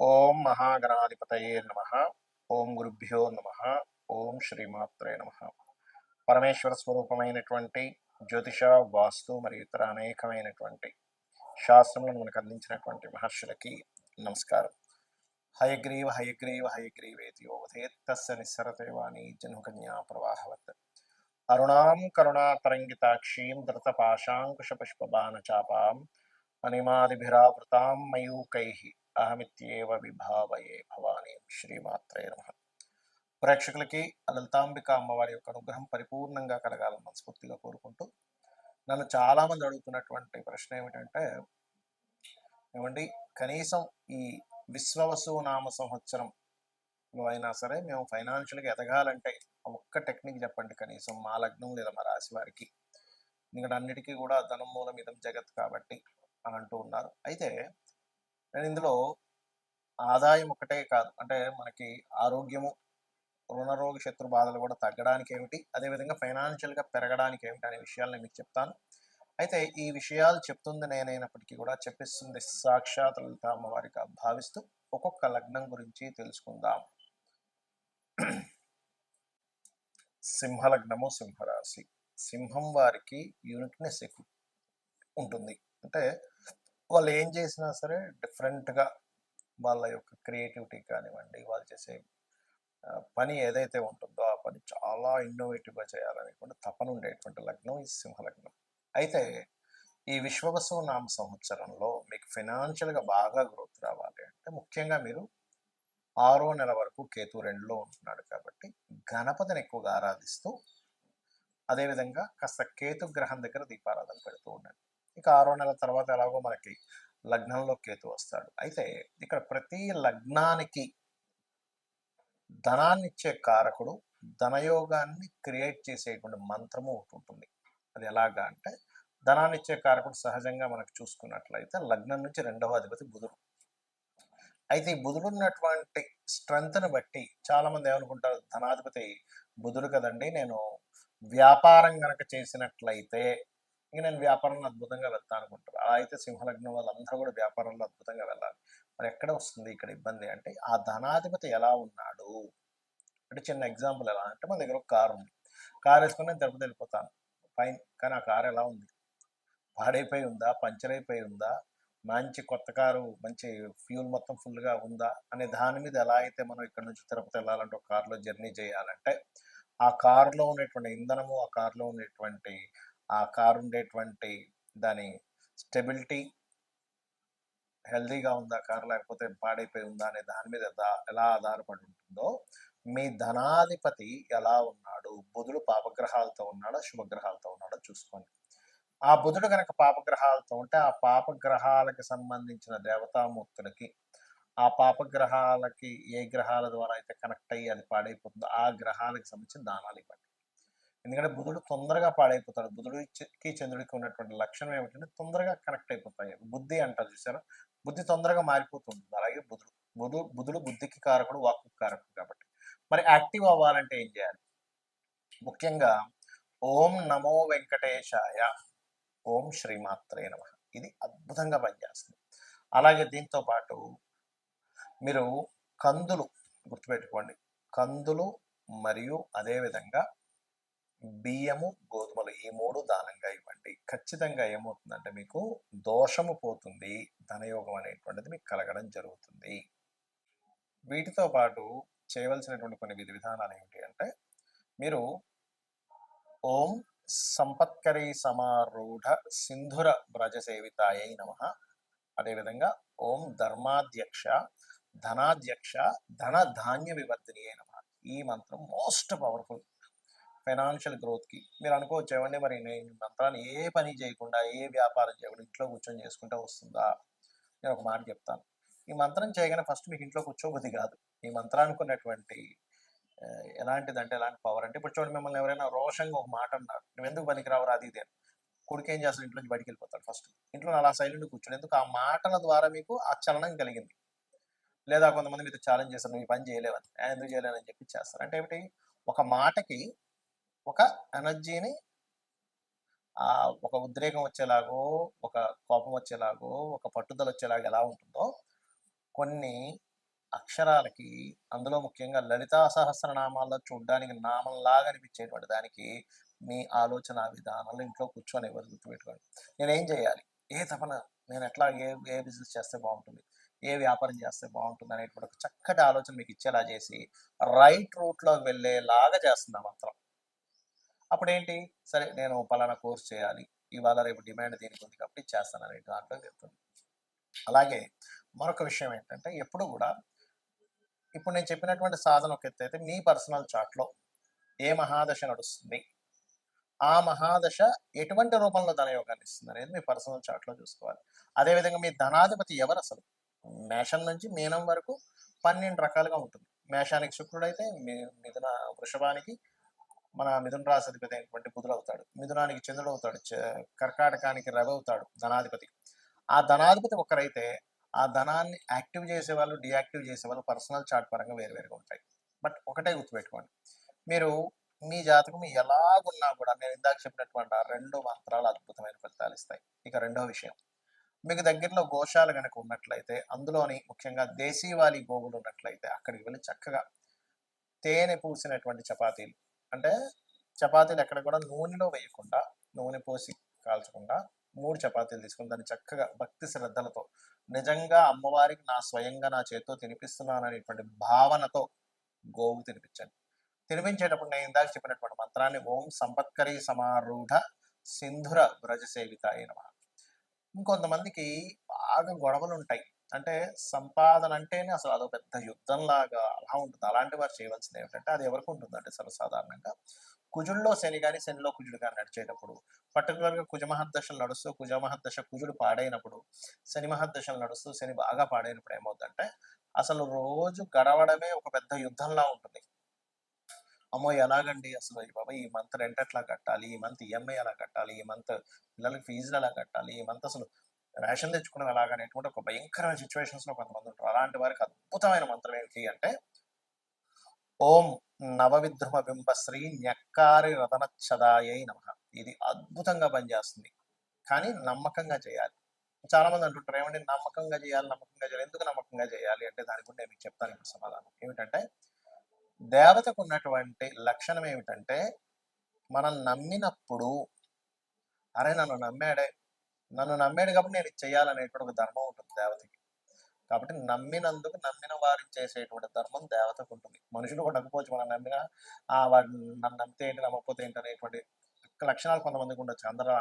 ఓం మహాగణాధిపతయే నమః. ఓం గురుభ్యో నమః. ఓం శ్రీమాత్రే నమః. పరమేశ్వర స్వరూపమైనటువంటి జ్యోతిష, వాస్తు మరియు ఇతర అనేకమైనటువంటి శాస్త్రములను మనకు అందించినటువంటి మహర్షులకి నమస్కారం. హయగ్రీవ హయగ్రీవ హయగ్రీవేతి యోవధేత్ తస్య నిస్సరతే వాణి జన్మకన్యా ప్రవాహవత్. అరుణాం కరుణాతరంగితాక్షీం ధృతపాశాంకుశపుష్పబాణచాపాం మణిమాదిభిరావృతాం మయూకైః అహమిత్యేవ విభావయే భవానీ. శ్రీమాత్రే నమః. ప్రేక్షకులకి లలితాంబిక అమ్మవారి యొక్క అనుగ్రహం పరిపూర్ణంగా కలగాలని మనస్ఫూర్తిగా కోరుకుంటూ, నన్ను చాలామంది అడుగుతున్నటువంటి ప్రశ్న ఏమిటంటే, ఏమండి కనీసం ఈ విశ్వవసు నామ సంవత్సరంలో అయినా సరే మేము ఫైనాన్షియల్గా ఎదగాలంటే ఒక్క టెక్నిక్ చెప్పండి కనీసం మా లగ్నం లేదా మా రాశి వారికి, ఎందుకంటే అన్నిటికీ కూడా ధనం మూలం ఇదం జగత్ కాబట్టి అని అంటూ ఉన్నారు. అయితే నేను ఇందులో ఆదాయం ఒకటే కాదు, అంటే మనకి ఆరోగ్యము, రుణరోగ శత్రు బాధలు కూడా తగ్గడానికి ఏమిటి, అదేవిధంగా ఫైనాన్షియల్గా పెరగడానికి ఏమిటి అనే విషయాలు నేను మీకు చెప్తాను. అయితే ఈ విషయాలు చెప్తుంది నేనైనప్పటికీ కూడా చెప్పిస్తుంది సాక్షాత్ లలిత అమ్మవారిగా భావిస్తూ ఒక్కొక్క లగ్నం గురించి తెలుసుకుందాం. సింహలగ్నము, సింహరాశి. సింహం వారికి యూనిక్నెస్ ఎక్కువ ఉంటుంది. అంటే వాళ్ళు ఏం చేసినా సరే డిఫరెంట్గా వాళ్ళ యొక్క క్రియేటివిటీ కానివ్వండి, వాళ్ళు చేసే పని ఏదైతే ఉంటుందో ఆ పని చాలా ఇన్నోవేటివ్గా చేయాలనేటువంటి తపన ఉండేటువంటి లగ్నం ఈ సింహలగ్నం. అయితే ఈ విశ్వవసు నామ సంవత్సరంలో మీకు ఫైనాన్షియల్గా బాగా గ్రోత్ రావాలి అంటే ముఖ్యంగా మీరు 6వ నెల వరకు కేతు 2లో ఉంటున్నాడు కాబట్టి గణపతిని ఎక్కువగా ఆరాధిస్తూ, అదేవిధంగా కాస్త కేతు గ్రహం దగ్గర దీపారాధన పెడుతూ ఉండండి. ఇక 6వ నెల తర్వాత ఎలాగో మనకి లగ్నంలో కేతు వస్తాడు. అయితే ఇక్కడ ప్రతి లగ్నానికి ధనాన్ని ఇచ్చే కారకుడు, ధనయోగాన్ని క్రియేట్ చేసేటువంటి మంత్రము ఒకటి ఉంటుంది. అది ఎలాగా అంటే, ధనాన్ని ఇచ్చే కారకుడు సహజంగా మనకు చూసుకున్నట్లయితే లగ్నం నుంచి 2వ అధిపతి బుధుడు. అయితే ఈ బుధుడు ఉన్నటువంటి స్ట్రెంగ్త్ని బట్టి చాలామంది ఏమనుకుంటారు, ధనాధిపతి బుధుడు కదండి, నేను వ్యాపారం కనుక చేసినట్లయితే ఇంక నేను వ్యాపారంలో అద్భుతంగా వెళ్తాను అనుకుంటారు. అలా అయితే సింహలగ్నం వాళ్ళందరూ కూడా వ్యాపారంలో అద్భుతంగా వెళ్ళాలి. మరి ఎక్కడ వస్తుంది ఇక్కడ ఇబ్బంది అంటే, ఆ ధనాధిపతి ఎలా ఉన్నాడు అంటే, చిన్న ఎగ్జాంపుల్ ఎలా అంటే, మన దగ్గర ఒక కారు ఉంది, కారు వేసుకుని నేను తిరుపతి వెళ్ళిపోతాను, ఫైన్. కానీ ఆ కారు ఎలా ఉంది, పాడైపోయి ఉందా, పంచర్ అయిపోయి ఉందా, మంచి కొత్త కారు మంచి ఫ్యూల్ మొత్తం ఫుల్గా ఉందా అనే దాని మీద ఎలా అయితే మనం ఇక్కడ నుంచి తిరుపతి వెళ్ళాలంటే ఒక కారులో జర్నీ చేయాలంటే, ఆ కారులో ఉండేటువంటి ఇంధనము, ఆ కారులో ఉండేటువంటి ఆ కారు ఉండేటువంటి దాని స్టెబిలిటీ, హెల్దీగా ఉందా కారు లేకపోతే పాడైపోయి ఉందా అనే దాని మీద ఎలా ఆధారపడి ఉంటుందో, మీ ధనాధిపతి ఎలా ఉన్నాడు, బుధుడు పాపగ్రహాలతో ఉన్నాడా శుభగ్రహాలతో ఉన్నాడో చూసుకోండి. ఆ బుధుడు కనుక పాపగ్రహాలతో ఉంటే ఆ పాపగ్రహాలకి సంబంధించిన దేవతామూర్తులకి, ఆ పాపగ్రహాలకి ఏ గ్రహాల ద్వారా అయితే కనెక్ట్ అయ్యి అది పాడైపోతుందో ఆ గ్రహాలకు సంబంధించిన దానాలు ఇవ్వండి. ఎందుకంటే బుధుడు తొందరగా పాడైపోతాడు. బుధుడికి చంద్రుడికి ఉన్నటువంటి లక్షణం ఏమిటంటే తొందరగా కనెక్ట్ అయిపోతాయి. బుద్ధి అంటారు చూసారా, బుద్ధి తొందరగా మారిపోతుంది. అలాగే బుధుడు బుద్ధికి కారకుడు, వాక్కు కారకుడు కాబట్టి మరి యాక్టివ్ అవ్వాలంటే ఏం చేయాలి? ముఖ్యంగా ఓం నమో వెంకటేశాయ, ఓం శ్రీమాత్రే నమః, ఇది అద్భుతంగా పనిచేస్తుంది. అలాగే దీంతో పాటు మీరు కందులు గుర్తుపెట్టుకోండి, కందులు మరియు అదేవిధంగా బియ్యము, గోధుమలు ఈ 3 దానంగా ఇవ్వండి. ఖచ్చితంగా ఏమవుతుందంటే మీకు దోషము పోతుంది, ధనయోగం అనేటువంటిది మీకు కలగడం జరుగుతుంది. వీటితో పాటు చేయవలసినటువంటి కొన్ని విధి విధానాలు ఏమిటి అంటే, మీరు ఓం సంపత్కరీ సమారూఢ సింధుర వ్రజ సేవితాయై నమః, అదేవిధంగా ఓం ధర్మాధ్యక్ష ధనాధ్యక్ష ధన ధాన్య వివర్ధిని అయిన ఈ మంత్రం మోస్ట్ పవర్ఫుల్ ఫైనాన్షియల్ గ్రోత్కి. మీరు అనుకోవచ్చు, ఏమండి మరి నేను ఈ మంత్రాన్ని ఏ పని చేయకుండా, ఏ వ్యాపారం చేయకుండా ఇంట్లో కూర్చొని చేసుకుంటే వస్తుందా? నేను ఒక మాట చెప్తాను. ఈ మంత్రం చేయగానే ఫస్ట్ మీకు ఇంట్లో కూర్చోబుద్ధి కాదు. ఈ మంత్రానికి ఉన్నటువంటి ఎలాంటిదంటే ఎలాంటి పవర్ అంటే, ఇప్పుడు చూడండి, మిమ్మల్ని ఎవరైనా రోషంగా ఒక మాట అన్నారు, నువ్వు ఎందుకు పనికిరావరా అది ఇది అని, కొడుకు ఏం చేస్తాడు, ఇంట్లో నుంచి బయటికి వెళ్ళిపోతాడు. ఫస్ట్ ఇంట్లో అలా సైలెంట్ కూర్చోడు, ఎందుకు ఆ మాటల ద్వారా మీకు ఆ చలనం కలిగింది. లేదా కొంతమంది మీతో ఛాలెంజ్ చేస్తారు, నువ్వు ఈ పని చేయలేవని, ఎందుకు చేయలేదని చెప్పి చేస్తారు. అంటే ఏమిటి, ఒక మాటకి ఒక ఎనర్జీని, ఒక ఉద్రేకం వచ్చేలాగో, ఒక కోపం వచ్చేలాగో, ఒక పట్టుదల వచ్చేలాగా ఎలా ఉంటుందో, కొన్ని అక్షరాలకి అందులో ముఖ్యంగా లలితా సహస్రనామాల్లో చూడ్డానికి నామంలాగా అనిపించేటువంటి దానికి మీ ఆలోచన విధానంలో ఇంట్లో కూర్చొని ఎవరు గుర్తుపెట్టుకోండి. నేనేం చేయాలి? ఏ తపన నేను ఎట్లా ఏ బిజినెస్ చేస్తే బాగుంటుంది? ఏ వ్యాపారం చేస్తే బాగుంటుంది? అనేటువంటి ఒక చక్కటి ఆలోచన మీకు ఇచ్చేలా చేసి రైట్ రూట్‌లోకి వెళ్ళేలాగా చేస్తుంది ఆ మంత్రం. అప్పుడేంటి? సరే నేను పలానా కోర్స్ చేయాలి. ఇవాళ రేపు డిమాండ్ దీనికి ఉంది కాబట్టి చేస్తాననే దాంట్లో వెళ్తుంది. అలాగే మరొక విషయం ఏంటంటే ఎప్పుడు కూడా ఇప్పుడు నేను చెప్పినటువంటి సాధన ఒక ఎత్తైతే మీ పర్సనల్ చార్ట్‌లో ఏ మహాదశ నడుస్తుంది? ఆ మహాదశ ఎటువంటి రూపంలో ధనయోగాన్ని ఇస్తుందనేది మీ పర్సనల్ చార్ట్‌లో చూసుకోవాలి. అదేవిధంగా మీ ధనాధిపతి ఎవరసలు? మేషం నుంచి మీనం వరకు 12 రకాలుగా ఉంటుంది. మేషానికి శుక్రుడైతే మిథున వృషభానికి మన మిథున రాశి అధిపతి అయినటువంటి బుధుడవుతాడు. మిథునానికి చంద్రుడవుతాడు. కర్కాటకానికి రవి అవుతాడు ధనాధిపతి. ఆ ధనాధిపతి ఒకరైతే ఆ ధనాన్ని యాక్టివ్ చేసేవాళ్ళు, డీయాక్టివ్ చేసేవాళ్ళు పర్సనల్ చార్ట్ పరంగా వేరువేరుగా ఉంటాయి. బట్ ఒకటే గుర్తుపెట్టుకోండి. మీరు మీ జాతకం ఎలాగున్నా కూడా నేను ఇందాక చెప్పినటువంటి ఆ 2 మంత్రాలు అద్భుతమైన ఫలితాలు ఇస్తాయి. ఇక రెండో విషయం, మీకు దగ్గరలో గోశాల గనక ఉన్నట్లయితే అందులోని ముఖ్యంగా దేశీవాళీ గోవులు ఉన్నట్లయితే అక్కడికి వెళ్ళి చక్కగా తేనె పూసినటువంటి చపాతీలు, అంటే చపాతీలు ఎక్కడ కూడా నూనెలో వేయకుండా, నూనె పోసి కాల్చకుండా 3 చపాతీలు తీసుకొని దాన్ని చక్కగా భక్తి శ్రద్ధలతో నిజంగా అమ్మవారికి స్వయంగా నా చేత్తో తినిపిస్తున్నాను అనేటువంటి భావనతో గోవు తినిపించండి. తినిపించేటప్పుడు నేను ఇందాక చెప్పినటువంటి మంత్రాన్ని ఓం సంపత్కరీ సమారూఢ సింధుర వ్రజ సేవితాయ నమః. ఇంకొంతమందికి బాగా గొడవలుంటాయి. అంటే సంపాదన అంటేనే అసలు అదో పెద్ద యుద్ధంలాగా అలా ఉంటుంది. అలాంటి వారు చేయవలసింది ఏమిటంటే అది ఎవరికి ఉంటుందంటే సర్వసాధారణంగా కుజుల్లో శని గాని, శనిలో కుజుడు గాని నడిచేటప్పుడు పర్టిక్యులర్‌గా కుజ మహర్దశలు నడుస్తూ కుజ మహర్దశ కుజుడు పాడైనప్పుడు, శని మహర్దశలు నడుస్తూ శని బాగా పాడైనప్పుడు ఏమవుద్దంటే అసలు రోజు గడవడమే ఒక పెద్ద యుద్ధంలా ఉంటుంది. అమ్మో! ఎలాగండి అసలు అయ్య బాబోయ్! ఈ మంత్ రెంట్ ఎట్లా కట్టాలి? ఈ మంత్ ఈఎంఐ ఎలా కట్టాలి? ఈ మంత్ పిల్లలకి ఫీజులు ఎలా కట్టాలి? ఈ మంత్ అసలు రేషన్ తెచ్చుకోవడం ఎలాగా అనేటువంటి ఒక భయంకరమైన సిట్యుయేషన్స్‌లో కొంతమంది ఉంటారు. అలాంటి వారికి అద్భుతమైన మంత్రం ఏంటి అంటే ఓం నవవిద్రుమ బింబశ్రీ న్యక్కారి రతనచ్చదాయై నమః. ఇది అద్భుతంగా పనిచేస్తుంది. కానీ నమ్మకంగా చేయాలి. చాలామంది అంటుంటారు ఏమండి నమ్మకంగా చేయాలి, నమ్మకంగా చేయాలి. ఎందుకు నమ్మకంగా చేయాలి అంటే దానికి కూడా నేను మీకు చెప్తాను ఇప్పుడు సమాధానం. ఏమిటంటే దేవతకు ఉన్నటువంటి లక్షణం ఏమిటంటే మనం నమ్మినప్పుడు అరే నన్ను నమ్మాడు కాబట్టి నేను ఇది చేయాలనేటువంటి ఒక ధర్మం ఉంటుంది దేవతకి. కాబట్టి నమ్మినందుకు నమ్మిన వారికి చేసేటువంటి ధర్మం దేవతకు ఉంటుంది. మనుషులు కూడా నమ్మకపోవచ్చు మనం నమ్మినా వాడు నన్ను నమ్మితే ఏంటి నమ్మకపోతే ఏంటి అనేటువంటి లక్షణాలు కొంతమందికి ఉండొచ్చు. అందరూ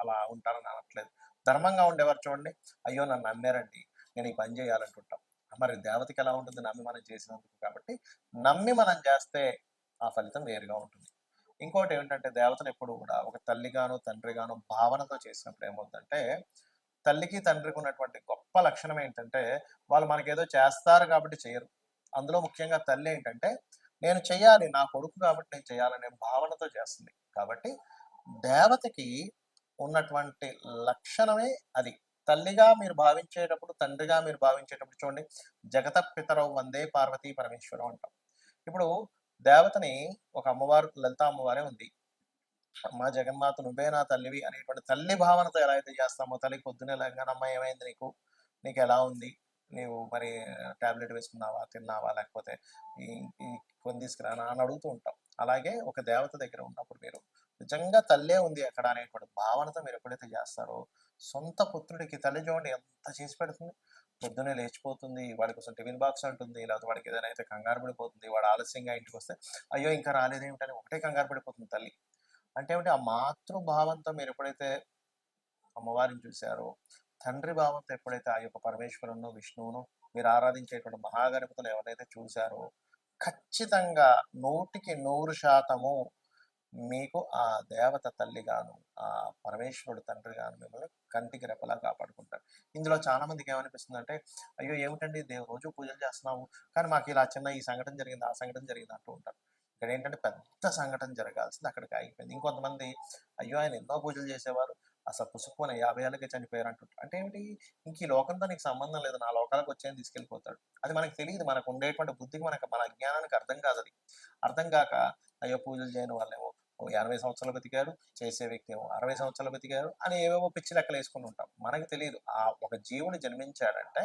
అలా ఉంటారని అనట్లేదు. ధర్మంగా ఉండేవారు చూడండి, అయ్యో నన్ను నమ్మారండి నేను ఈ పని చేయాలంటుంటాం. మరి దేవతకి ఎలా ఉంటుంది నమ్మి మనం చేసినందుకు. కాబట్టి నమ్మి మనం చేస్తే ఆ ఫలితం వేరుగా ఉంటుంది. ఇంకోటి ఏంటంటే దేవతను ఎప్పుడు కూడా ఒక తల్లిగాను తండ్రిగాను భావనతో చేసినప్పుడు ఏమవుతుందంటే తల్లికి తండ్రికి ఉన్నటువంటి గొప్ప లక్షణం ఏంటంటే వాళ్ళు మనకేదో చేస్తారు కాబట్టి చేయరు. అందులో ముఖ్యంగా తల్లి ఏంటంటే నేను చెయ్యాలి నా కొడుకు కాబట్టి నేను చేయాలనే భావనతో చేస్తుంది. కాబట్టి దేవతకి ఉన్నటువంటి లక్షణమే అది. తల్లిగా మీరు భావించేటప్పుడు, తండ్రిగా మీరు భావించేటప్పుడు చూడండి, జగత పితరౌ వందే పార్వతీ పరమేశ్వరం అంటాం. ఇప్పుడు దేవతని ఒక అమ్మవారు లలిత అమ్మవారే ఉంది. అమ్మా జగన్మాత నువ్వే నా తల్లివి అనేటువంటి తల్లి భావనతో ఎలా అయితే చేస్తామో తల్లికి పొద్దున్నే లేవగానే అమ్మ ఏమైంది నీకు? నీకెలా ఉంది? నీవు మరి టాబ్లెట్ వేసుకున్నావా? తిన్నావా? లేకపోతే ఈ ఈ కొని తీసుకురానా? అని అడుగుతూ ఉంటాం. అలాగే ఒక దేవత దగ్గర ఉన్నప్పుడు మీరు నిజంగా తల్లే ఉంది అక్కడ అనేటువంటి భావనతో మీరు ఎప్పుడైతే చేస్తారో సొంత పుత్రుడికి తల్లి చూడండి ఎంత చేసి పెడుతుంది. పొద్దున్నే లేచిపోతుంది. వాడి కోసం టిఫిన్ బాక్స్ అంటుంది. లేకపోతే వాడికి ఏదైనా అయితే కంగారు పడిపోతుంది. వాడు ఆలస్యంగా ఇంటికొస్తే అయ్యో! ఇంకా రాలేదేమిటని ఒకటే కంగారు పడిపోతుంది తల్లి. అంటే ఏమిటి ఆ మాతృభావంతో మీరు ఎప్పుడైతే అమ్మవారిని చూసారో, తండ్రి భావంతో ఎప్పుడైతే ఆ యొక్క పరమేశ్వరుడును, విష్ణువును మీరు ఆరాధించేటువంటి మహాగణపతులు ఎవరైతే చూసారో, ఖచ్చితంగా 100% మీకు ఆ దేవత తల్లిగాను, ఆ పరమేశ్వరుడు తండ్రిగాను మిమ్మల్ని కంటికి రెప్పలా కాపాడుకుంటారు. ఇందులో చాలా మందికి ఏమనిపిస్తుందంటే, అయ్యో! ఏమిటండి రోజు పూజలు చేస్తున్నాము. కానీ మాకు ఇలా చిన్న ఈ సంఘటన జరిగింది, ఆ సంఘటన జరిగింది అంటూ ఉంటారు. ఇక్కడేంటంటే పెద్ద సంఘటన జరగాల్సింది అక్కడికి ఆగిపోయింది. ఇంకొంతమంది అయ్యో! ఆయన ఎన్నో పూజలు చేసేవారు. అసలు పుసుక్కున 50 ఏళ్ళకే చనిపోయారు అంటుంటారు. అంటే ఏమిటి? ఇంక ఈ లోకంతో నీకు సంబంధం లేదు. నా లోకాలకు వచ్చి ఆయన తీసుకెళ్ళిపోతాడు. అది మనకు తెలీదు. మనకు ఉండేటువంటి బుద్ధికి మన అజ్ఞానానికి అర్థం కాదది. అర్థం కాక అయ్యో! పూజలు చేయని వాళ్ళేమో ఓ 80 సంవత్సరాలు బతికారు. చేసే వ్యక్తి ఏమో 60 సంవత్సరాలు బతికారు అని ఏవేవో పిచ్చి లెక్కలేసుకొని ఉంటాం. మనకు తెలీదు. ఒక జీవుడు జన్మించాడంటే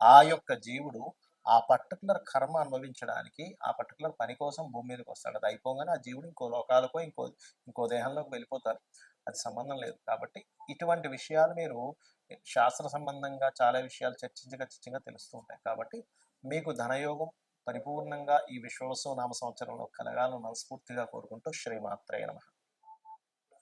ఆ యొక్క జీవుడు ఆ పర్టిక్యులర్ కర్మ అనుభవించడానికి, ఆ పర్టిక్యులర్ పని కోసం భూమి మీదకొస్తాడు. అది అయిపోగానే ఆ జీవుడు ఇంకో లోకాలకో, ఇంకో దేహంలోకి వెళ్ళిపోతారు. అది సంబంధం లేదు. కాబట్టి ఇటువంటి విషయాలు మీరు శాస్త్ర సంబంధంగా చాలా విషయాలు చర్చించగా తెలుస్తూ ఉంటాయి. కాబట్టి మీకు ధనయోగం పరిపూర్ణంగా ఈ విశ్వావసు నామ సంవత్సరంలో కలగాలని మనస్ఫూర్తిగా కోరుకుంటూ శ్రీమాత్రే నమః.